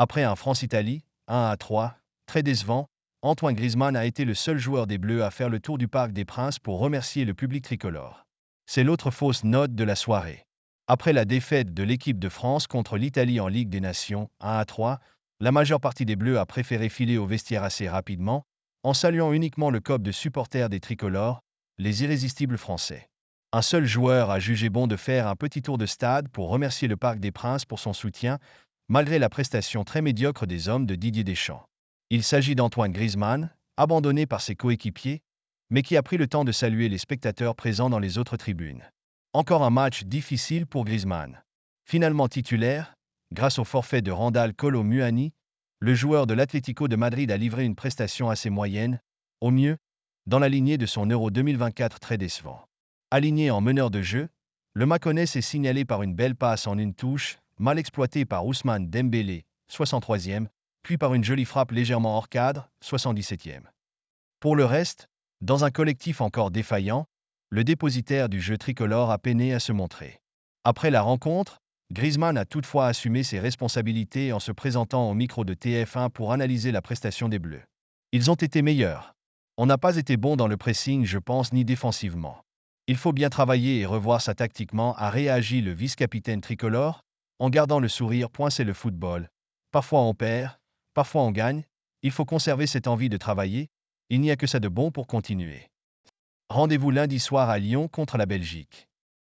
Après un France-Italie, 1-3, très décevant, Antoine Griezmann a été le seul joueur des Bleus à faire le tour du Parc des Princes pour remercier le public tricolore. C'est l'autre fausse note de la soirée. Après la défaite de l'équipe de France contre l'Italie en Ligue des Nations, 1-3, la majeure partie des Bleus a préféré filer au vestiaire assez rapidement, en saluant uniquement le corps de supporters des tricolores, les irrésistibles Français. Un seul joueur a jugé bon de faire un petit tour de stade pour remercier le Parc des Princes pour son soutien, malgré la prestation très médiocre des hommes de Didier Deschamps. Il s'agit d'Antoine Griezmann, abandonné par ses coéquipiers, mais qui a pris le temps de saluer les spectateurs présents dans les autres tribunes. Encore un match difficile pour Griezmann. Finalement titulaire, grâce au forfait de Randal Kolo Muani, le joueur de l'Atlético de Madrid a livré une prestation assez moyenne, au mieux, dans la lignée de son Euro 2024 très décevant. Aligné en meneur de jeu, le Maconnais s'est signalé par une belle passe en une touche, mal exploitée par Ousmane Dembélé, 63e, puis par une jolie frappe légèrement hors cadre, 77e. Pour le reste, dans un collectif encore défaillant, le dépositaire du jeu tricolore a peiné à se montrer. Après la rencontre, Griezmann a toutefois assumé ses responsabilités en se présentant au micro de TF1 pour analyser la prestation des Bleus. Ils ont été meilleurs. On n'a pas été bon dans le pressing, je pense, ni défensivement. Il faut bien travailler et revoir ça tactiquement, a réagi le vice-capitaine tricolore, en gardant le sourire. C'est le football. Parfois on perd, parfois on gagne, il faut conserver cette envie de travailler, il n'y a que ça de bon pour continuer. Rendez-vous lundi soir à Lyon contre la Belgique.